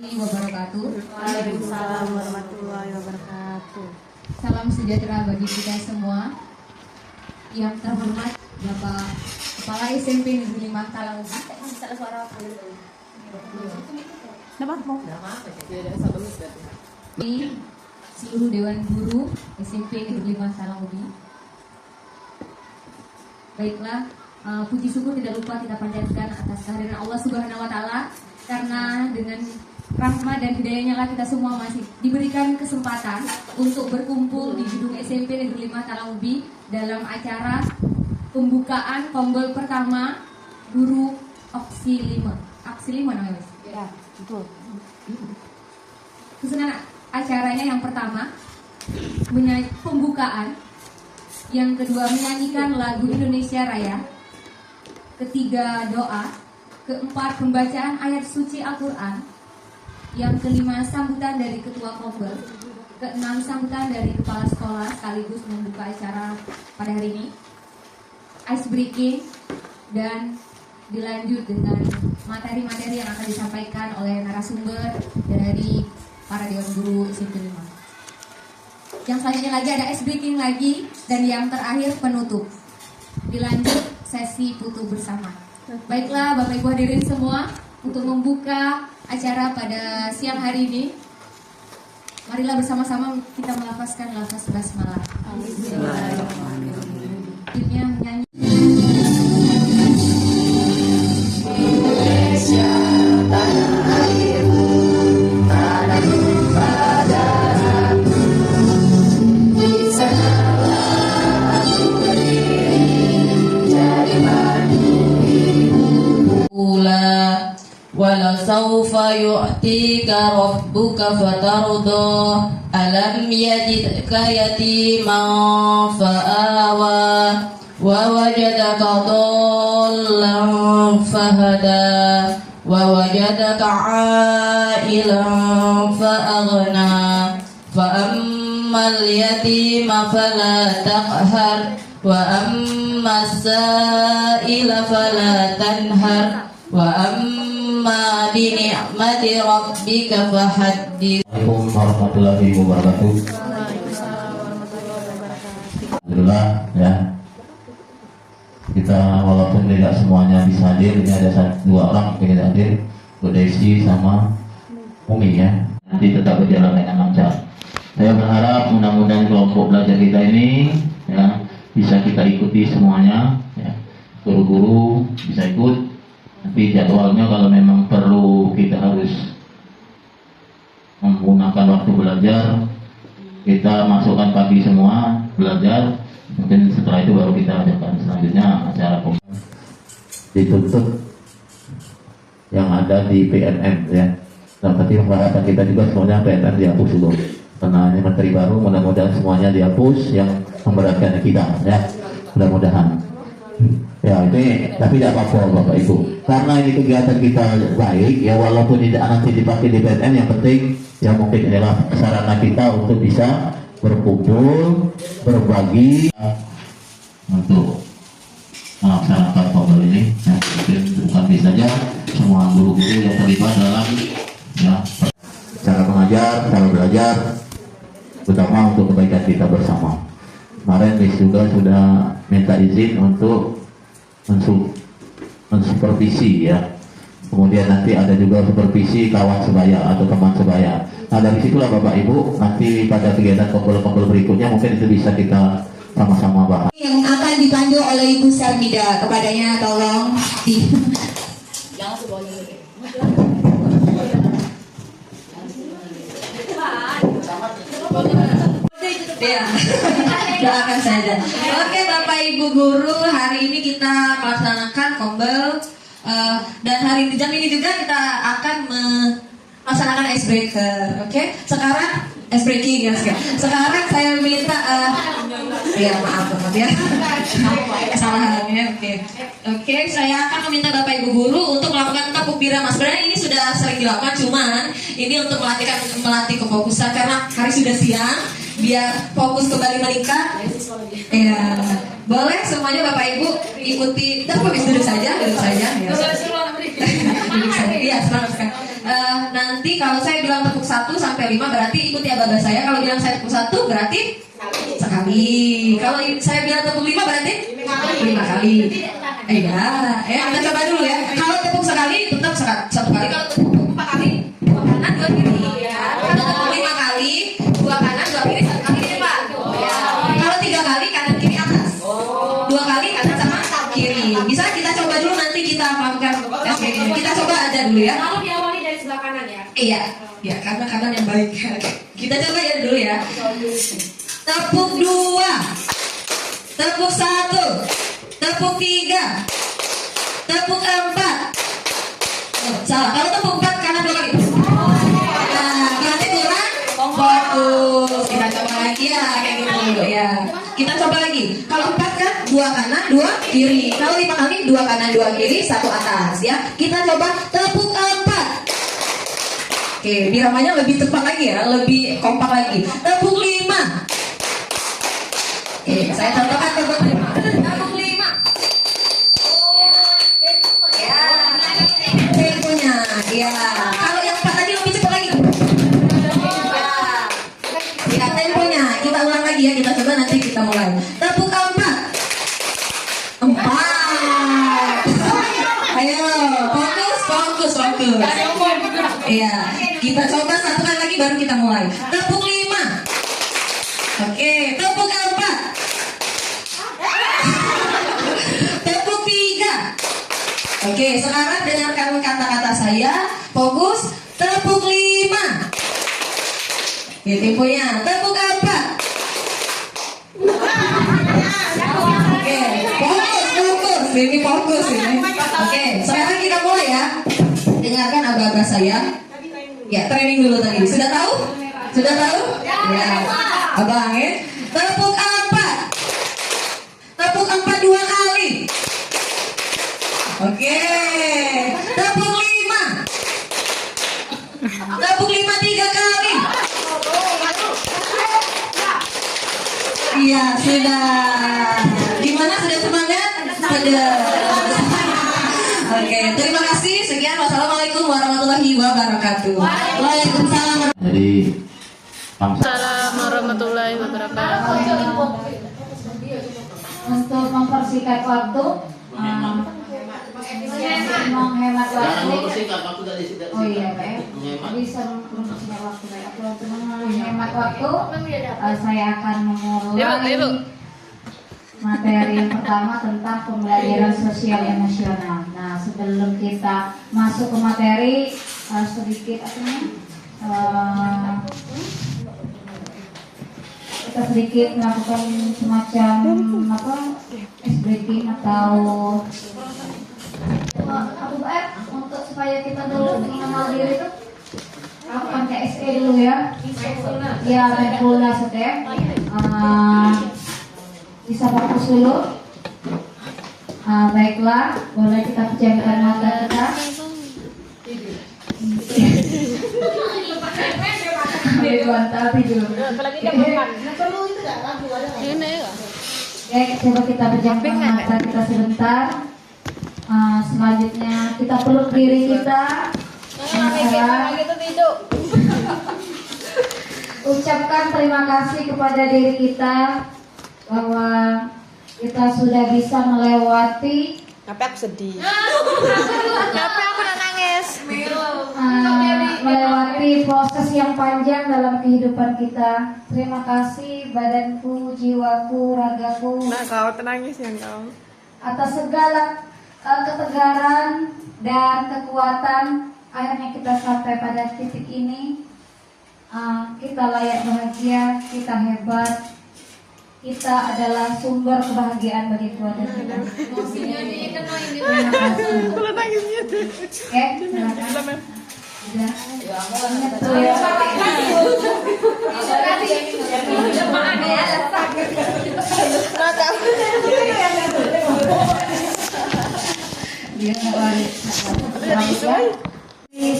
Wabarakatuh. Waalaikumsalam warahmatullahi wabarakatuh. Salam sejahtera bagi kita semua. Yang terhormat Bapak Kepala SMP Negeri 5 Talang Ubi. Seluruh Dewan Guru SMP Negeri 5 Talang Ubi. Baiklah, puji syukur tidak lupa kita panjatkan atas kehadiran Allah Subhanahu wa taala, karena dengan rahmat dan hidayahnya lah kita semua masih diberikan kesempatan untuk berkumpul di gedung SMP Negeri 5 Talang Ubi dalam acara pembukaan tombol pertama guru Aksi 5. Aksi 5 namanya, Mas? Ya, betul. Susunan acaranya yang pertama pembukaan, yang kedua menyanyikan lagu Indonesia Raya, ketiga doa, keempat pembacaan ayat suci Al-Quran, yang kelima sambutan dari ketua kombel, keenam sambutan dari kepala sekolah sekaligus membuka acara pada hari ini, ice breaking, dan dilanjut dengan materi-materi yang akan disampaikan oleh narasumber dari para dewan guru SMP 5. Yang selanjutnya lagi ada ice breaking lagi, dan yang terakhir penutup. Dilanjut sesi foto bersama. Baiklah Bapak Ibu hadirin semua, untuk membuka acara pada siang hari ini, marilah bersama-sama kita melafazkan lafaz basmalah. Timnya menyanyi. Indonesia tanah airku, tanah tumpah darahku, di sanalah aku berdiri, jadi mandu hidupku. ولسوف يعطيك ربك فترضى ألم يجدك يتيما فآوى ووجدك ضالا فهدى ووجدك عائلا فأغنى فأما اليتيم فلا تقهر وأما السائل فلا تنهر وأما بنعمة ربك فحدث. Assalamualaikum warahmatullahi wabarakatuh. Alhamdulillah ya, kita walaupun tidak semuanya bisa hadir, ini ada dua orang yang tidak hadir, Bu Desi sama Umi ya. Nanti tetap berjalan dengan lancar. Saya berharap mudah-mudahan kelompok belajar kita ini ya bisa kita ikuti semuanya ya. Guru-guru bisa ikut. Nanti jadwalnya kalau memang perlu kita harus menggunakan waktu belajar, kita masukkan pagi semua belajar. Mungkin setelah itu baru kita adakan selanjutnya acara dituntut yang ada di PNM ya. Nah, tapi harapan kita juga semuanya PNM dihapus dulu, karena ini menteri baru, mudah-mudahan semuanya dihapus yang memberatkan kita ya, mudah-mudahan. Ya ini, tapi tidak apa-apa Bapak Ibu, karena ini kegiatan kita baik ya, walaupun tidak nanti dipakai di PNN, yang penting ya mungkin adalah sarana kita untuk bisa berkumpul, berbagi untuk melaksanakan tombol ini ya. Mungkin bukan bisa saja semua guru-guru yang terlibat dalam ya cara mengajar, cara belajar, terutama untuk kebaikan kita bersama. Kemarin juga sudah minta izin untuk mensupervisi ya. Kemudian nanti ada juga supervisi kawan sebaya atau teman sebaya. Nah dari situlah Bapak Ibu, nanti pada kegiatan kumpul-kumpul berikutnya mungkin itu bisa kita sama-sama bahas. Yang akan dipandu oleh Ibu Sarmida, kepadanya tolong di jangan sebawanya dulu. Ya, doakan saja. Oke Bapak Ibu Guru, hari ini kita melaksanakan kombel dan hari jam ini juga kita akan melaksanakan ice breaker. Oke, sekarang ice breaking ya. Sekarang saya minta ya maaf ya kesalahannya. Oke, saya akan meminta Bapak Ibu Guru untuk melakukan tepuk birama. Sebenarnya ini sudah sering dilakukan, cuman ini untuk melatih kefokusan karena hari sudah siang, biar fokus kembali meningkat. Ya, boleh semuanya Bapak Ibu ikuti. Kita duduk saja. Ya. Duduk saja. Iya, selamat sekali. Nanti kalau saya bilang tepuk 1 sampai 5 berarti ikuti aba-aba saya. Kalau bilang saya tepuk 1 berarti sekali. Kalau saya bilang tepuk 5 berarti 5 kali. Iya, kita coba dulu ya. Kalau tepuk sekali tetap 1 kali. Kalau tepuk 4 kali 2 kanan 2 kiri. Kalau tepuk 5 kali 2 kanan 2 kiri 1 kali di depan. Kalau 3 kali kanan kiri atas. 2 kali kanan sama kiri. Bisa kita coba dulu, nanti kita lakukan tes kayak gini. Kita coba aja dulu ya. Kalau diawali dari sebelah kanan ya. Iya, ya karena kanan yang baik. Kita coba ya dulu ya. Tepuk 2, tepuk 1, tepuk 3, tepuk 4. Oh, salah. Kalau tepuk 4 kanan 2 kali. Nah, berarti kurang fokus. Kita coba lagi ya, kayak gitu dulu ya. Kita coba lagi. Kalau 4 kan 2 kanan 2 kiri. Kalau 5 kali 2 kanan 2 kiri 1 atas ya. Kita coba tepuk 4. Oke, biramanya lebih tepat lagi ya, lebih kompak lagi. Tepuk 5. Oke, saya contohkan tepuk 5. Tepuk 5. Ya, temponya. Ya, kalau yang 4 tadi lebih cepat lagi. Ya, temponya. Kita ulang lagi ya, kita coba nanti kita mulai. Tepuk 4. 4. Ayo, fokus. Iya, kita coba satu kali lagi baru kita mulai. Tepuk 5. Oke, tepuk 4. Tepuk 3. Oke, sekarang dengarkan kata-kata saya. Fokus. Tepuk 5. Oke, temponya. Tepuk 4. Oke, fokus. Ini fokus ini. Oke, sekarang kita mulai ya. Dengarkan aba-aba saya. Ya, training dulu tadi. Sudah tahu? Sudah tahu? Ya. Abang ya. Tepuk 4. Tepuk 4 2 kali. Oke. Tepuk 5. Tepuk 5 3 kali. Iya, sudah. Gimana, sudah semangat? Sudah. Oke, terima kasih. Sekian. Wassalamualaikum warahmatullahi wabarakatuh. Waalaikumsalam. Jadi Assalamualaikum warahmatullahi wabarakatuh. Untuk mempersingkat waktu, menghemat waktu. Oh iya, Pak. Bisa mempersingkat waktu. Untuk menghemat waktu, saya akan memulai materi yang pertama tentang pembelajaran sosial emosional. Nah, sebelum kita masuk ke materi, sedikit kita sedikit melakukan semacam ice breaking atau untuk supaya kita dulu mengenal diri itu lakukan CSE dulu ya. Ya, mindfulness ya. Bisa fokus dulu. Baiklah, boleh kita pejamkan mata kita. Tidur. Oke, coba kita pejamkan mata kita sebentar. Selanjutnya kita peluk diri kita. Ucapkan terima kasih kepada diri kita bahwa kita sudah bisa melewati. Tapi aku sedih. Tapi aku udah nangis. Melewati proses yang panjang dalam kehidupan kita. Terima kasih badanku, jiwaku, ragaku. Nah, kau tenangis ya kau. Atas segala ketegaran dan kekuatan, akhirnya kita sampai pada titik ini. Kita layak bahagia, kita hebat. Kita adalah sumber kebahagiaan bagi keluarga kita. Terima kasih. Oke, silakan. Udah. Ingat tuh ya.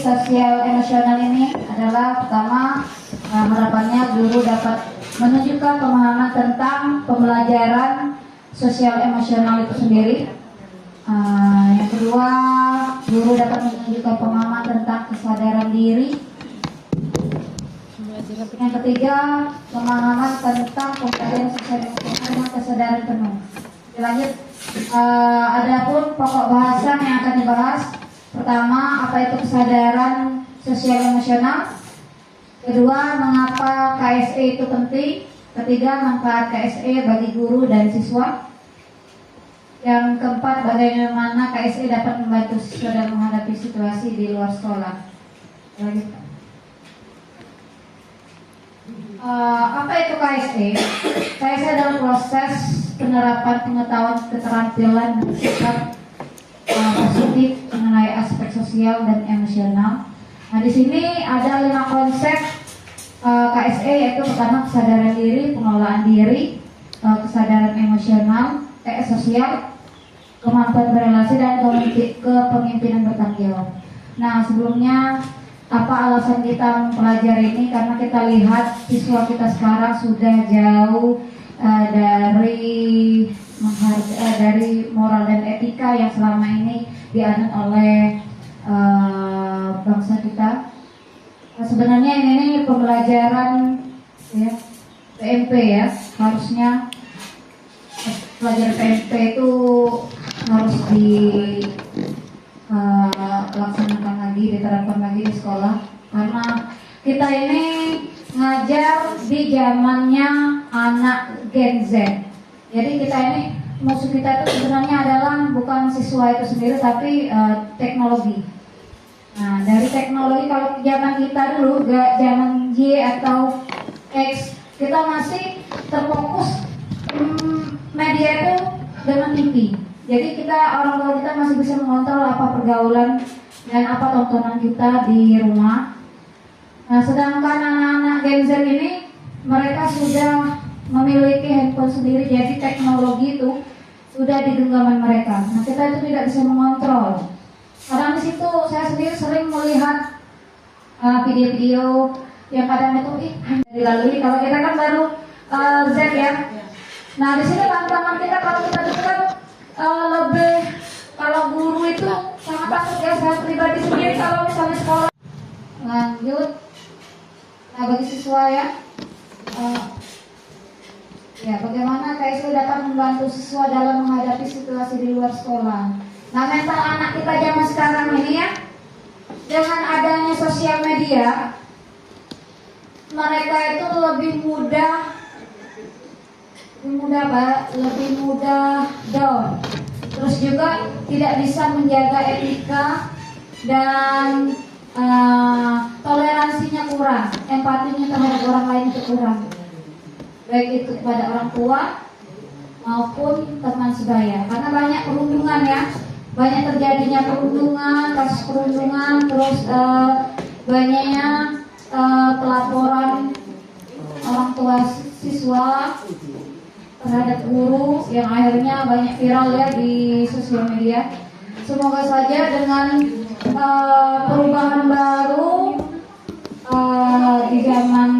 Sosial emosional ini adalah pertama, harapannya guru dapat menunjukkan pemahaman tentang pembelajaran sosial emosional itu sendiri. Yang kedua, guru dapat menunjukkan pemahaman tentang kesadaran diri. Yang ketiga, pemahaman tentang pembelajaran sosial emosional dengan kesadaran penuh. Lanjut, adapun pokok bahasan yang akan dibahas. Pertama, apa itu kesadaran sosial emosional? Kedua, mengapa KSE itu penting? Ketiga, manfaat KSE bagi guru dan siswa. Yang keempat, bagaimana KSE dapat membantu siswa dalam menghadapi situasi di luar sekolah. Lanjut. Apa itu KSE? KSE adalah proses penerapan pengetahuan keterampilan dan sikap positif mengenai aspek sosial dan emosional. Nah, di sini ada 5 konsep KSE, yaitu pertama kesadaran diri, pengelolaan diri, kesadaran emosional, sosial, kemampuan berrelasi, dan kepemimpinan bertanggung jawab. Nah, sebelumnya apa alasan kita mempelajari ini? Karena kita lihat siswa kita sekarang sudah jauh dari moral dan etika yang selama ini dianut oleh bangsa kita. Sebenarnya ini pembelajaran ya, PMP ya, harusnya pelajaran PMP itu harus dilaksanakan lagi, diterapkan lagi di sekolah, karena kita ini ngajar di zamannya anak Gen Z. Jadi kita ini, musuh kita itu sebenarnya adalah bukan siswa itu sendiri, tapi teknologi. Nah, dari teknologi, kalau zaman kita dulu, zaman Y atau X, kita masih terfokus media itu dengan TV. Jadi orang tua kita masih bisa mengontrol apa pergaulan dan apa tontonan kita di rumah. Nah, sedangkan anak-anak Gen Z ini, mereka sudah memiliki handphone sendiri, jadi teknologi itu sudah di genggaman mereka. Nah, kita itu tidak bisa mengontrol. Karena di situ saya sendiri sering melihat video-video yang kadang itu dilalui. Kalau kita kan baru Z ya. Nah, di sini tantangan kita kalau kita dekat lebih, kalau guru itu sangat takut ya. Saya pribadi sendiri kalau misalnya sekolah. Lanjut. Nah, bagi siswa ya, bagaimana KSE dapat membantu siswa dalam menghadapi situasi di luar sekolah. Nah, mental anak kita zaman sekarang ini ya, dengan adanya sosial media, mereka itu lebih mudah down. Terus juga tidak bisa menjaga etika dan toleransinya kurang, empatinya terhadap orang lain itu kurang, baik itu kepada orang tua maupun teman sebaya. Karena banyak perundungan ya, banyak terjadinya perundungan, kasus perundungan, terus banyaknya pelaporan orang tua siswa terhadap guru yang akhirnya banyak viral ya di sosial media. Semoga saja dengan perubahan baru di zaman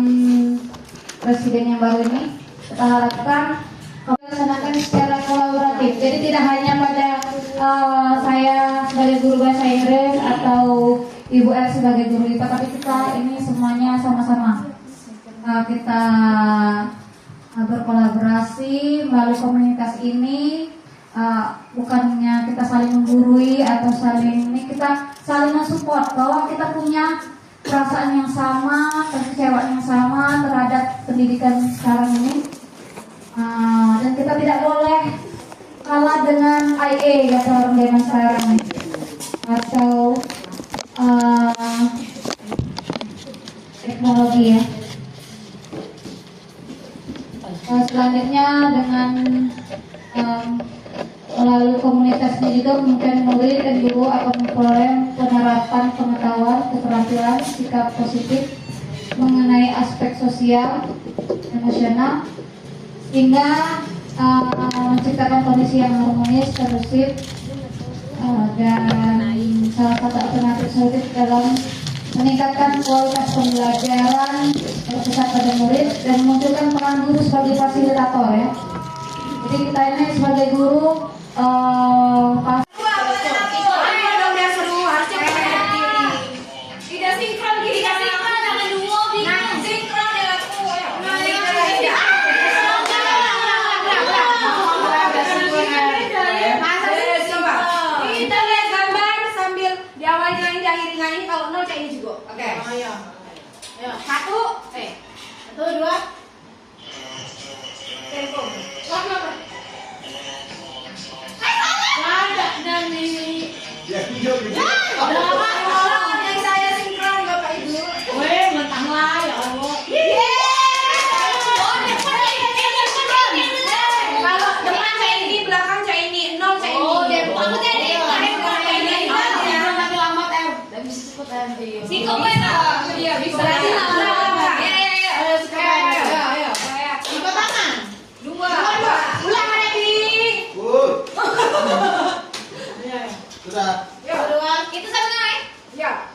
presiden yang baru ini, kita harapkan dilaksanakan secara kolaboratif. Jadi tidak hanya pada saya sebagai guru bahasa Inggris atau Ibu R sebagai guru IPA, tapi kita ini semuanya sama-sama kita berkolaborasi melalui komunitas ini. Bukannya kita saling menggurui atau kita saling mensupport bahwa kita punya perasaan yang sama, kekecewaan yang sama terhadap pendidikan sekarang ini, dan kita tidak boleh kalah dengan IA kata orang zaman sekarang ini, atau teknologi ya. Selanjutnya dengan melalui komunitasnya juga mungkin murid dan guru akan memperoleh penerapan pengetahuan, keterampilan, sikap positif mengenai aspek sosial, emosional, sehingga menciptakan kondisi yang harmonis, kondusif, dan salah satu alternatif solutif dalam meningkatkan kualitas pembelajaran berpusat pada murid dan memunculkan peran guru sebagai fasilitator ya. Jadi kita ini sebagai guru Ayo. Ayo, satu, dua. Tempo. Apa? Ada dan ini. Yang saya sinkron Bapak Ibu. Weh, mentanglah ya Allah. Kalau depan saya ini, belakang saya ini, nol saya ini. Oh, dia aku tadi. Tapi lama tem. Dan bisa cepet tem. Singkong mana? Iya, bisa. Ayo. Ikut tangan. Dua. Ulang mana di? Sudah. Yuk, dua. Itu sama kan? Ya.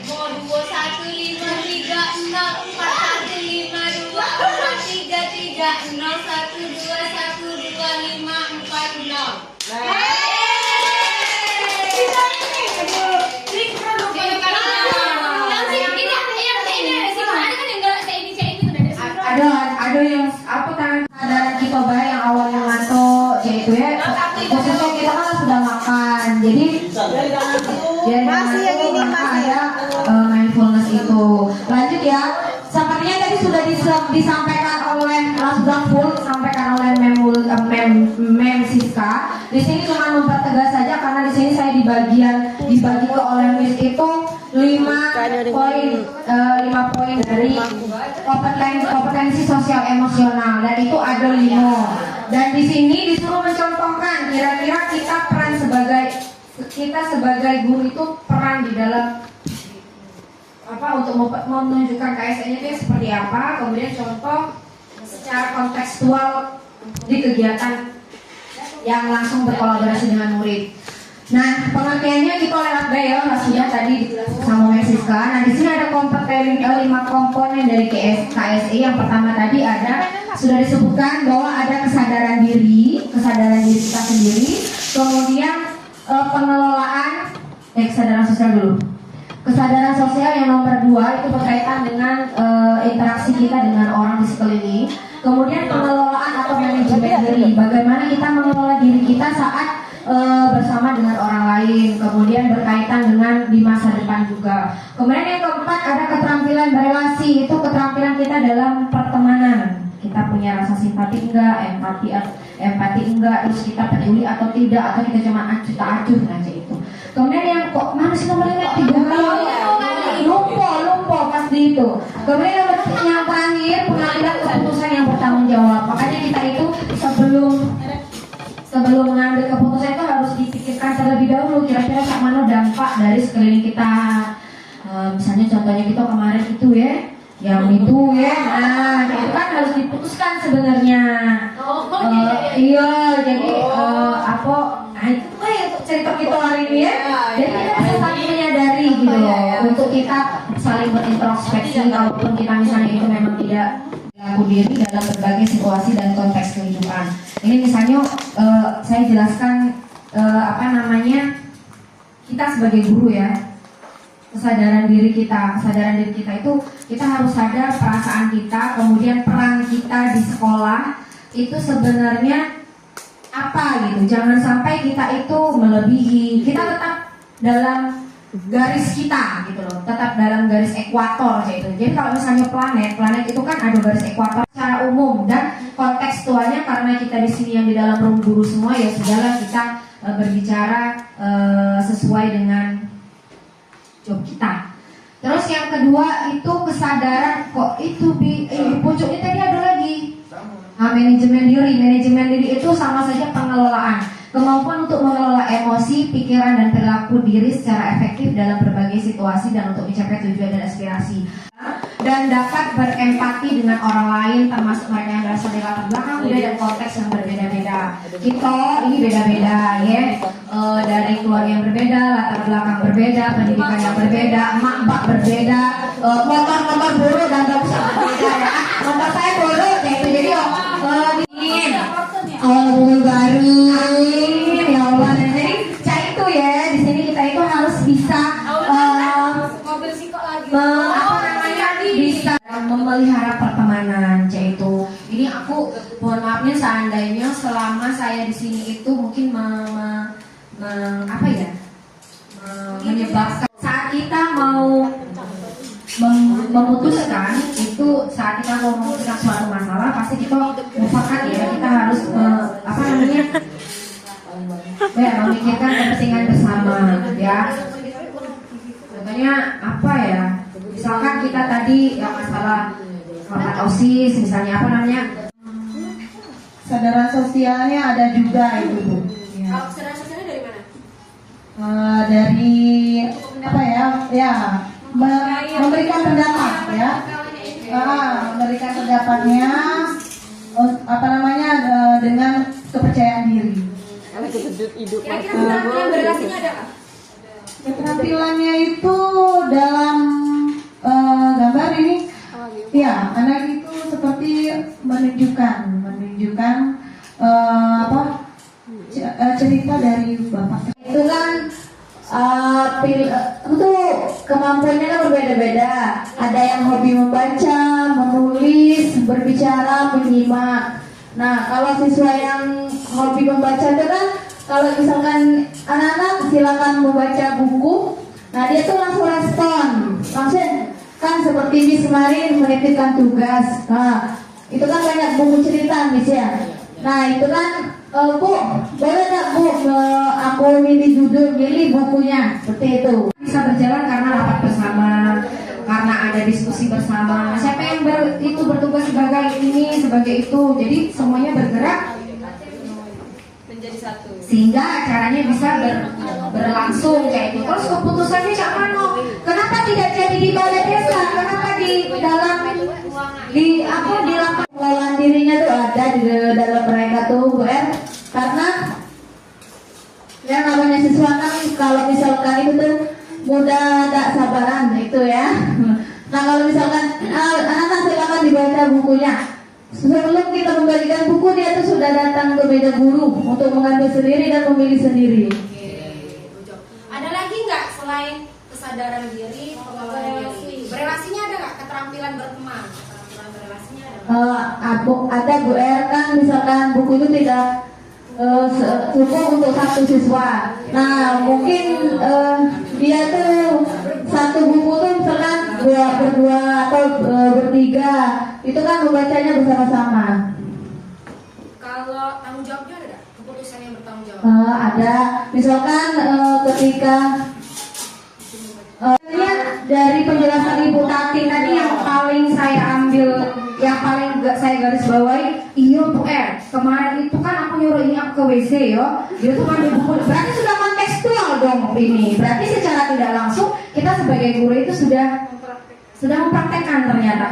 Mau 2151352301212540. Ada yang apa tangan kesadaran kita baik yang awalnya ngantuk yaitu ya khususnya kita kan sudah makan jadi masih yang ini ada mindfulness itu. Lanjut ya, sepertinya tadi sudah disampaikan oleh Lasdam Full, disampaikan oleh Mem Siska. Di sini cuma mempertegas saja karena di sini saya dibagi ke oleh Miss itu 5 poin dari kompetensi sosial emosional dan itu ada 5. Dan di sini disuruh mencontohkan kira-kira kita sebagai guru itu peran di dalam untuk menunjukkan KSN-nya itu seperti apa, kemudian contoh secara kontekstual di kegiatan yang langsung berkolaborasi dengan murid. Nah, pengertiannya kita lewat Bel, sudah tadi dijelaskan sama Mesiska. Nah, di sini ada 5 komponen dari KSE. Yang pertama tadi sudah disebutkan bahwa ada kesadaran diri kita sendiri, kemudian pengelolaan kesadaran sosial dulu. Kesadaran sosial yang nomor 2 itu berkaitan dengan interaksi kita dengan orang di sekeliling. Kemudian pengelolaan atau manajemen diri, bagaimana kita mengelola diri kita saat bersama dengan orang lain, kemudian berkaitan dengan di masa depan juga. Kemudian yang keempat ada keterampilan berelasi, itu keterampilan kita dalam pertemanan. Kita punya rasa simpati enggak, empati enggak, terus kita peduli atau tidak, atau kita cuma acuh aja itu. Kemudian yang mana sih nomornya 3 kali? Lupa pasti itu. Kemudian yang terakhir pengambilan keputusan yang bertanggung jawab. Makanya kita itu sebelum mengambil keputusan itu harus dipikirkan terlebih dahulu kira-kira mana dampak dari sekeliling kita. Misalnya contohnya kita kemarin itu ya, yang itu ya, nah itu kan harus diputuskan sebenarnya. Iya, jadi itu kayak cerita kita hari ini ya. Jadi kita bisa saling menyadari gitu loh, untuk kita saling berintrospeksi kalaupun kita misalnya itu memang tidak berlaku diri dalam berbagai situasi dan konteks kehidupan. Ini misalnya saya jelaskan kita sebagai guru ya, kesadaran diri kita itu kita harus sadar perasaan kita, kemudian peran kita di sekolah itu sebenarnya apa gitu. Jangan sampai kita itu melebihi, kita tetap dalam garis kita gitu loh, tetap dalam garis ekuator gitu. Jadi kalau misalnya planet itu kan ada garis ekuator secara umum dan kontekstualnya, karena kita di sini yang di dalam ruang guru semua ya sudahlah kita berbicara sesuai dengan job kita. Terus yang kedua itu kesadaran pucuknya tadi ada lagi. Manajemen diri itu sama saja pengelolaan, kemampuan untuk mengelola emosi, pikiran dan perilaku diri secara efektif dalam berbagai situasi dan untuk mencapai tujuan dan aspirasi, dan dapat berempati dengan orang lain termasuk mereka yang berasal dari latar belakang budaya dan konteks yang berbeda-beda. Kita ini beda-beda ya, dari keluarga yang berbeda, latar belakang berbeda, pendidikan yang berbeda, emak berbeda, motor buruk dan berbeda ya. Motor saya buruk ya itu, jadi dingin mobil baru ya Allah. Dan jadi itu ya, di sini kita itu harus bisa bisa memelihara pertemanan yaitu. Ini aku mohon maafnya seandainya selama saya di sini itu mungkin menyebabkan saat kita mau memutuskan itu, saat kita mau memutuskan suatu masalah pasti kita mufakat ya, kita harus memikirkan kepentingan bersama ya. Contohnya apa ya, misalkan kita tadi yang masalah rapat OSIS misalnya Kesadaran sosialnya ada juga itu Bu. Kalau kesadaran sosialnya dari mana? Dari apa ya? Ya, memberikan pendapat ya. Memberikan pendapatnya dengan kepercayaan diri. Kira-kira keterampilan berrelasinya ada nggak? Keterampilannya itu dalam gambar ini, ya, anak itu seperti menunjukkan cerita dari bapak. Itu kan itu kemampuannya kan berbeda-beda. Ada yang hobi membaca, menulis, berbicara, menyimak. Nah, kalau siswa yang hobi membaca itu kan, kalau misalkan anak-anak silakan membaca buku, nah dia tuh langsung respon, langsung kan seperti Miss kemarin menitipkan tugas. Nah, itu kan banyak buku cerita Miss ya. Nah, itu kan Bu, boleh nggak Bu, aku milih bukunya, seperti itu. Bisa berjalan karena rapat bersama, karena ada diskusi bersama. Siapa yang bertugas sebagai ini, sebagai itu, jadi semuanya bergerak Menjadi satu. sehingga acaranya bisa berlangsung kayak itu. Terus keputusannya Cak Mano, kenapa tidak jadi di balai desa? Kenapa di lapangan? Pengelolaan dirinya tuh ada di dalam mereka tuh Bu R, karena yang namanya siswa kan kalau misalkan itu tuh mudah tak sabaran itu ya. Nah, kalau misalkan anak-anak silakan dibaca bukunya. Sebelum kita memberikan buku, dia tuh sudah datang ke meja guru untuk mengambil sendiri dan memilih sendiri. Ada lagi nggak selain kesadaran diri, pengelolaan diri? Berelasinya ada nggak? Keterampilan berteman, keterampilan berelasinya ada? Ada Bu R, kan misalkan buku itu tidak cukup untuk satu siswa. Nah, mungkin dia tuh satu buku tuh misalkan berdua atau bertiga, itu kan membacanya bersama-sama. Kalau tanggung jawabnya ada nggak? Keputusan yang bertanggung jawab? Ada, misalkan ketika dari penjelasan Ibu Tati tadi yang paling saya ambil, yang paling saya garis bawahi, iya Bu R, kemarin itu kan aku nyuruh ini aku ke WC yo, dia tuh ngambil buku, berarti sudah kontekstual dong ini, berarti secara tidak langsung kita sebagai guru itu sudah mempraktekkan ternyata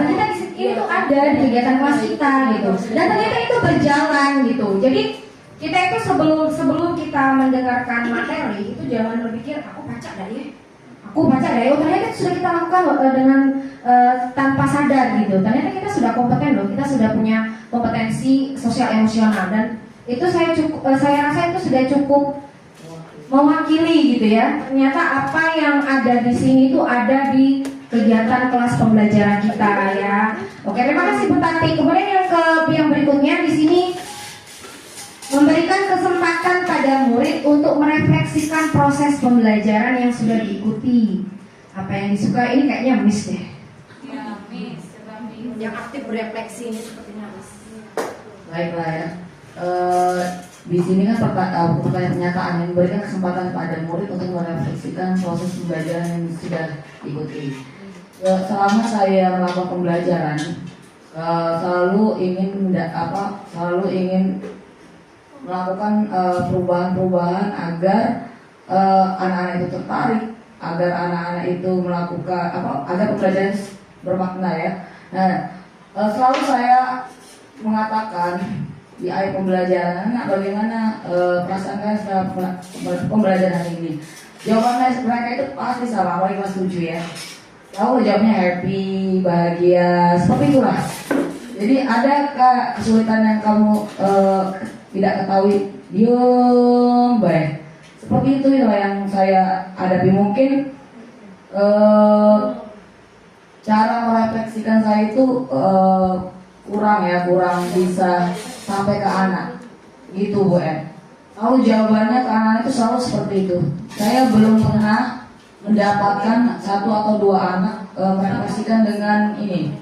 ini tuh ada di kegiatan kelas kita gitu, dan ternyata itu berjalan gitu. Jadi kita itu sebelum kita mendengarkan materi itu jangan berpikir aku baca dari ternyata sudah kita lakukan dengan tanpa sadar gitu. Ternyata kita sudah kompeten loh, kita sudah punya kompetensi sosial emosional, dan itu saya rasa itu sudah cukup mewakili gitu ya. Ternyata apa yang ada di sini itu ada di kegiatan kelas pembelajaran kita ya. Oke, terima kasih Bu Tati. Kemudian yang berikutnya di sini memberikan kesempatan pada murid untuk merefleksikan proses pembelajaran yang sudah diikuti. Apa yang disuka ini kayaknya Miss deh. Ya, Miss. Yang aktif berefleksi ini sepertinya Miss. Baiklah ya. Di sini kan pertanyaan pernyataan yang memberikan kesempatan pada murid untuk merefleksikan proses pembelajaran yang sudah diikuti. Selama saya melakukan pembelajaran, selalu ingin melakukan perubahan-perubahan agar anak-anak itu tertarik, agar anak-anak itu melakukan agar pembelajaran bermakna ya. Nah, selalu saya mengatakan di akhir pembelajaran, bagaimana perasaan kalian setelah pembelajaran ini? Jawaban mereka itu pasti sama, apalagi kelas 7 ya. Tahu jawabnya happy, bahagia, seperti itulah. Jadi ada kesulitan yang kamu tidak ketahui, diem baik. Seperti itu yang saya hadapi. Mungkin cara merefleksikan saya itu kurang bisa sampai ke anak gitu Bu M. Kalau jawabannya ke anak itu selalu seperti itu. Saya belum pernah mendapatkan 1 atau 2 anak mengaksikan dengan ini.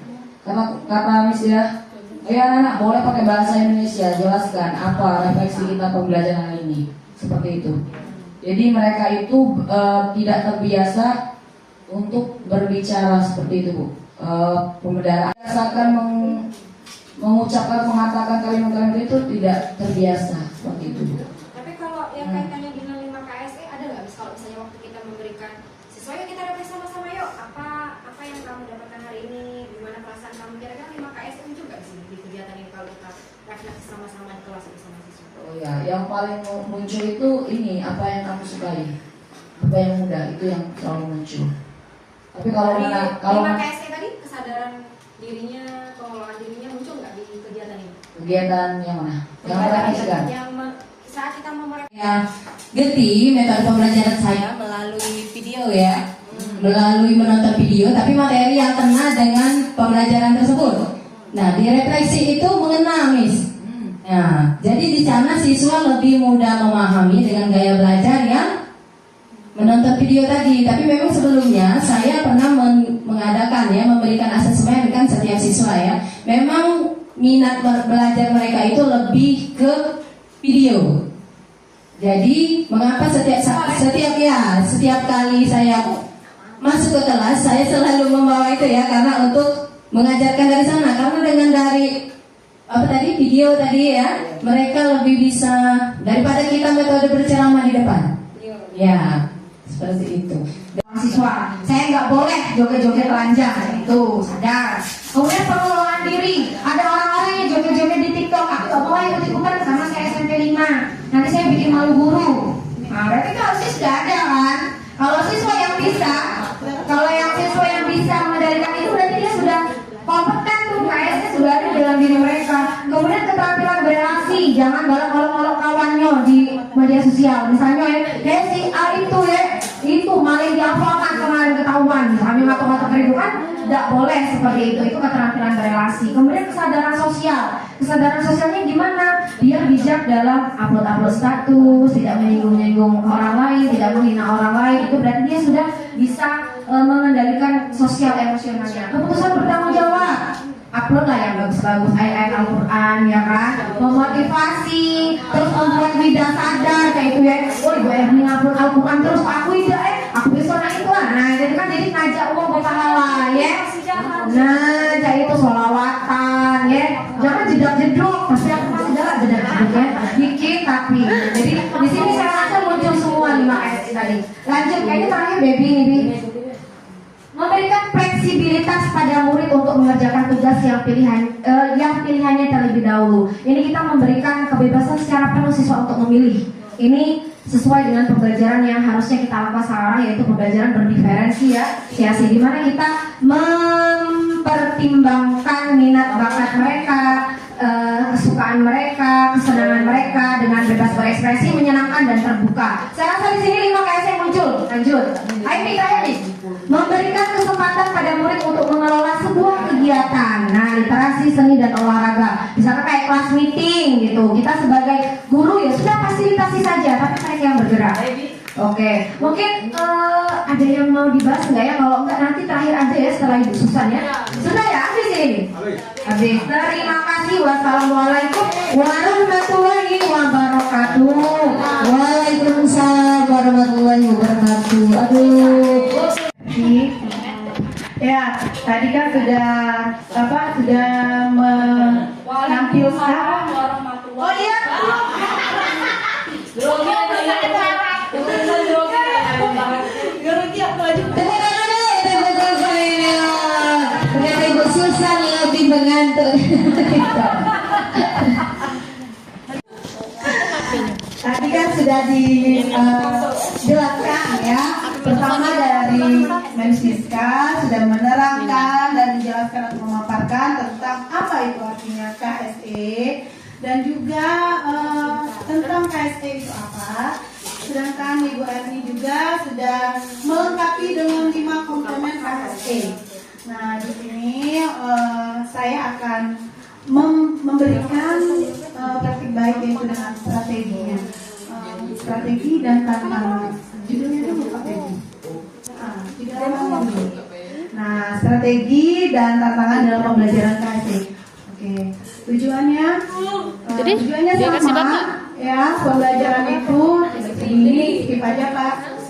Kata Miss ya, anak-anak boleh pakai bahasa Indonesia, jelaskan apa refleksi kita pembelajaran hari ini. Seperti itu. Jadi mereka itu tidak terbiasa untuk berbicara seperti itu, Bu. Pembelajaran biasakan mengucapkan, mengatakan kalimat-kalimat itu tidak terbiasa seperti itu, Bu. Tapi kalau yang kaitannya dengan 5 KSE ada nggak? Kalau misalnya waktu kita memberikan siswa, yuk kita refleksi sama-sama yuk. Apa yang kamu dapatkan hari ini? Gimana perasaan kamu? Kira-kira 5 KSE muncul nggak sih di kegiatan ini kalau kita refleksi sama-sama di kelas bersama siswa? Oh ya, yang paling muncul itu ini, apa yang kamu sukai, apa yang mudah, itu yang selalu muncul. Tapi kalau kalau 5 KSE tadi, kesadaran dirinya, pengelolaan dirinya muncul nggak di kegiatan ini? Kegiatan yang mana? Yang merefleksikan? Saat kita merefleksikan. Ya, Getty metode pembelajaran saya melalui video ya, melalui menonton video, tapi materi yang kena dengan pembelajaran tersebut. Nah, di refleksi itu mengena, Miss. Nah, jadi di sana siswa lebih mudah memahami dengan gaya belajar yang menonton video tadi. Tapi memang sebelumnya saya pernah mengadakan ya, memberikan asesmen kan setiap siswa ya. Memang minat belajar mereka itu lebih ke video. Jadi mengapa setiap kali saya masuk ke kelas saya selalu membawa itu ya, karena untuk mengajarkan dari sana, karena dengan dari video tadi ya, mereka lebih bisa daripada kita metode berceramah di depan. Ya, seperti itu. Mahasiswa, saya nggak boleh joget-joget telanjang, itu sadar. Kemudian pengelolaan diri, ada orang-orang yang joget-joget di TikTok, aku nggak boleh ikut-ikutan karena saya SMP 5, nanti saya bikin malu guru. Nah, berarti kalau sudah ada kan, kalau siswa yang bisa mengendalikan itu, berarti dia sudah kompeten tuh, KS-nya sudah ada dalam diri mereka. Kemudian keterampilan berelasi, jangan balak-balak kawannya di media sosial. Misalnya si A itu malah diapakan kemarin ketahuan, kami ngatur-ngatur keributan, tidak boleh seperti itu keterampilan berelasi. Kemudian kesadaran sosialnya gimana? Dia bijak dalam upload status, tidak menyinggung orang lain, tidak menghina orang lain. Itu berarti dia sudah bisa mengendalikan sosial emosionalnya. Keputusan bertanggung jawab, upload lah yang bagus-bagus ayat Al-Quran ya kan, memotivasi, terus membuat lidah sadar kayak itu ya. Oh ibu Erni ngupload Al-Quran terus, aku besok itu lah. Nah jadi kan jadi ngajak uang berpahala ya. Nah jadi itu sholawatan ya, jangan jedok-jedok, pasti aku masih jalan jedok-jedok ya, dikit tapi. Jadi di sini saya rasa muncul semua 5 S tadi. Lanjut kayaknya terakhir baby ini. Memberikan fleksibilitas pada murid untuk mengerjakan tugas yang pilihannya terlebih dahulu. Ini kita memberikan kebebasan secara penuh siswa untuk memilih. Ini sesuai dengan pembelajaran yang harusnya kita lakukan sekarang, yaitu pembelajaran berdiferensi ya, di mana kita mempertimbangkan minat bakat mereka, kesukaan mereka, kesenangan mereka dengan bebas berekspresi, menyenangkan dan terbuka. Saya rasa di sini 5 KS yang muncul. Lanjut. Ayo nih. Memberikan kesempatan pada murid untuk mengelola sebuah kegiatan. Nah, literasi, seni dan olahraga. Misalnya kayak kelas meeting gitu. Kita sebagai guru ya sudah fasilitasi saja, tapi mereka yang bergerak. Oke, mungkin ada yang mau dibahas nggak ya? Kalau enggak nanti terakhir aja ya setelah Ibu Susan ya. Sudah ya, habis ini. Habis. Terima kasih. Wassalamualaikum warahmatullahi wabarakatuh. Waalaikumsalam warahmatullahi wabarakatuh. Aduh. Ya, tadi kan sudah menampilkan. Oh iya. Ternyata Ibu Susan lebih mengantuk. Tadi kan sudah dijelaskan ya. Pertama dari Mensiska sudah menerangkan dan menjelaskan atau memaparkan tentang apa itu artinya KSE dan juga tentang KSE itu apa. Sedangkan Ibu Erni juga sudah melengkapi dengan 5 komponen KSE. Nah di sini saya akan memberikan praktik baik yaitu dengan strateginya, strategi dan tantangan. Judulnya dulu strategi. strategi dan tantangan dalam pembelajaran KSE. Oke, tujuannya sama ya, pembelajaran itu ini skip aja Pak.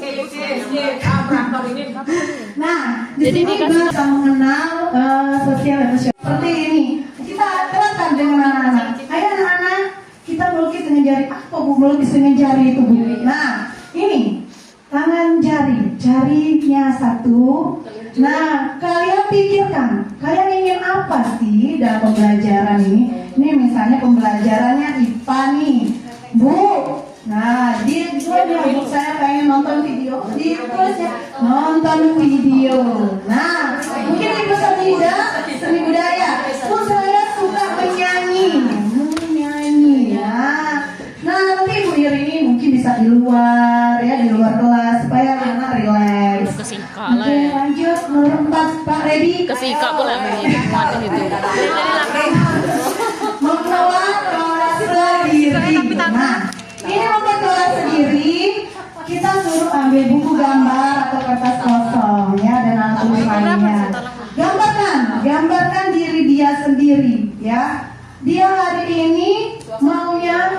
Nah, di sini kita bisa mengenal sosial emosional seperti ini. Kita terapkan dengan anak-anak. Ayo anak-anak, kita melukis dengan jari. Apa Bu melukis dengan jari itu Bu? Nah, ini tangan jarinya satu. Nah, kalian pikirkan, kalian ingin apa sih dalam pembelajaran ini? Ini misalnya pembelajarannya IPA nih, Bu. Nah, dia Bu, saya pengen nonton video. Ditulis ya, nonton video. Nah, mungkin Ibu seni budaya. Bu, saya suka menyanyi ya. Nah, nanti Ibu ini mungkin bisa di luar ya, di luar kelas supaya anak rileks. Oke, lanjut nomor 4 Pak Redi. Kesika pula muatin itu. Membawa kelas sendiri. Nah, ini membuat kelas sendiri. Kita suruh ambil buku gambar atau kertas kosong ya dan alat tulis lainnya. Gambarkan diri dia sendiri ya. Dia hari ini maunya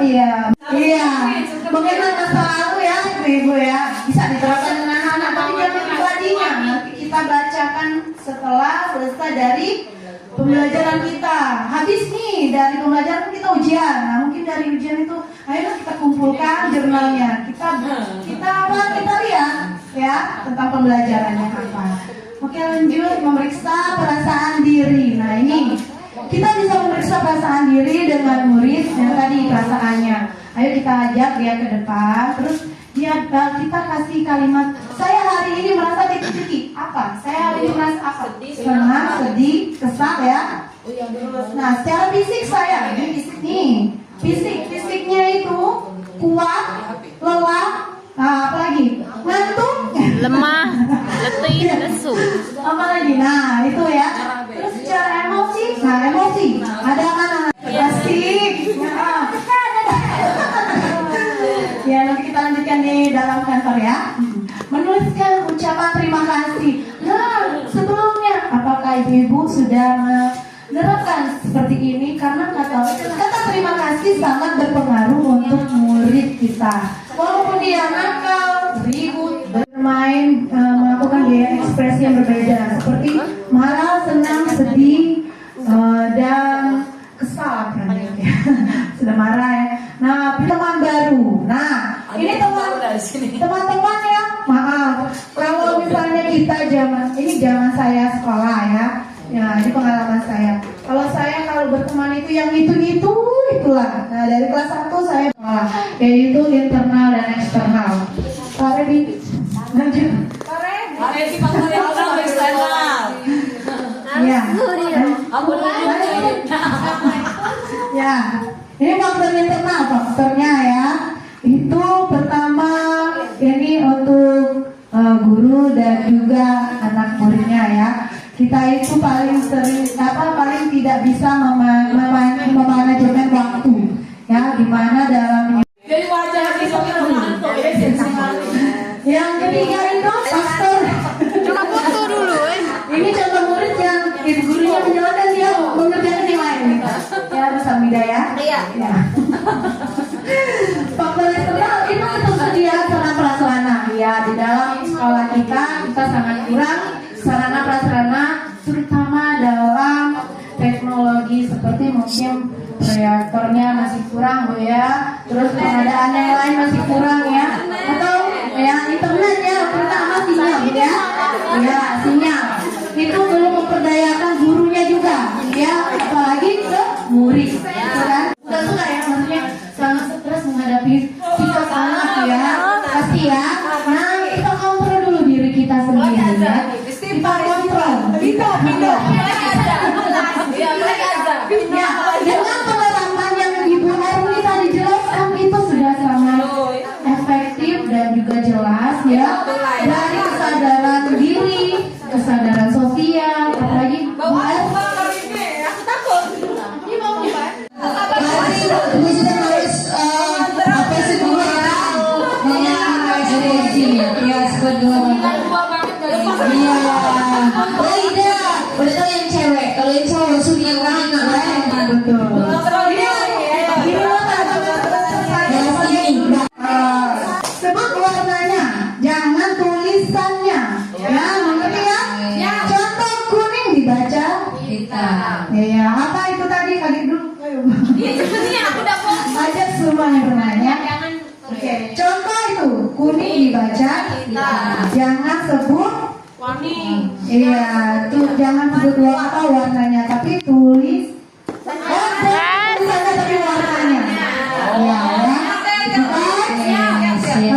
mengenal masa lalu ya Ibu ya, bisa diterapkan dengan anak-anak tapi jangan pribadinya, nanti kita bacakan setelah selesai dari pembelajaran kita. Habis nih dari pembelajaran kita ujian. Nah, mungkin dari ujian itu ayo kita kumpulkan jurnalnya, kita lihat ya tentang pembelajarannya apa. Oke, lanjut memeriksa perasaan diri. Nah, ini kita bisa memeriksa perasaan diri dengan murid yang tadi perasaannya. Ayo kita ajak dia ke depan, terus kita kasih kalimat, saya hari ini merasa titik-titik. Apa? Saya hari ini merasa apa? Senang, sedih, kesal ya. Nah, secara fisik saya, ini fisik nih. Fisiknya itu kuat, lelah, apa lagi? Ngantuk, Lemah, letih, lesu. apa lagi? Nah, itu ya. Terus secara emosi, ada kan asik. Ya, nanti kita lanjutkan di dalam kantor ya. Menuliskan ucapan terima kasih. Nah, sebelumnya apakah ibu-ibu sudah menerapkan seperti ini? Karena kata terima kasih sangat berpengaruh untuk murid kita. Walaupun dia nakal, ribut, bermain, melakukan gaya ekspresi yang berbeda seperti marah, senang, sedih, dan kesal kan ya. Sudah marah ya. Nah, teman baru. Nah, ini teman-teman ya. Maaf, kalau misalnya kita zaman saya sekolah ya. Ya, ini pengalaman saya. Kalau berteman itu yang itulah. Nah, dari kelas 1 saya sekolah, yaitu internal dan eksternal. Pak Redi, lanjut. Ya. Ya, ini faktor internal, faktornya ya. Itu pertama ini untuk guru dan juga anak muridnya ya. Kita itu paling tidak bisa memanajemen waktu ya, dimana dalam yang ketiga itu faktor. Coba foto dulu. Ini contoh murid yang gurunya menjelaskan dia mengerjakan yang lain. Ya, Mas Hamida ya. Iya. Faktor eksternal itu tersedia sarana prasarana. Ya, di dalam sekolah kita sangat kurang sarana prasarana, terutama dalam teknologi seperti mungkin proyektornya masih kurang Bu ya. Terus pengadaan yang lain masih kurang ya. Atau ya internetnya terutama sinyal ya. Ya, sinyal. Itu belum memperdayakan gurunya juga ya, apalagi ke murid ya kan. Sudah ya, maksudnya sangat stres menghadapi psikosomat ya. Pasti ya. Nah, kita kontrol dulu diri kita sendiri ya. Kita kontrol. Ya, dengan penerapan yang Ibu Erni tadi jelaskan itu sudah sangat efektif dan juga jelas ya. Dari kesadaran diri, kesadaran sosial, apalagi Bu Erni. Aku takut. Ini mau apa? Ibu sudah harus apa sih Bu ya? Ya, sebetulnya. Iya. Laida, Udah tahu yang cewek, kalau yang cowok sudah kanan. Betul. Sebut warnanya, jangan tulisannya. Ya, mengerti ya? Contoh kuning dibaca Hitam. Iya, apa itu tadi? Adik dulu. Ayo. Ajak semua yang bermain ya. Oke, contoh itu kuning dibaca jangan sebut iya, tuh jangan sebut apa warnanya, tapi tulis tulisannya tapi warnanya. Iya, ya. Itu kan?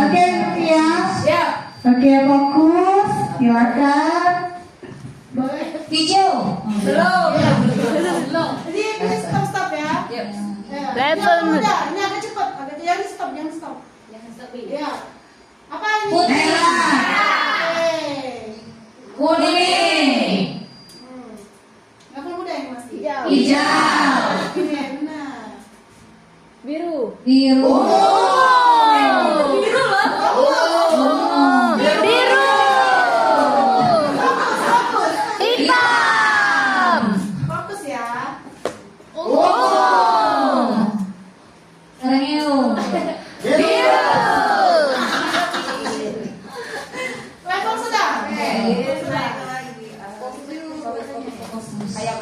Oke, ya. Oke, fokus. Silakan. Hijau. Jadi ini stop ya. Level. Ini agak cepat, jangan stop. Ya. Apa ini? Merah. Kuning. Level muda yang masih. Hijau. Oke, benar. Biru. Biru. Biru. Hitam. Fokus ya. Sekarang hijau. Biru. Level sudah. Kayak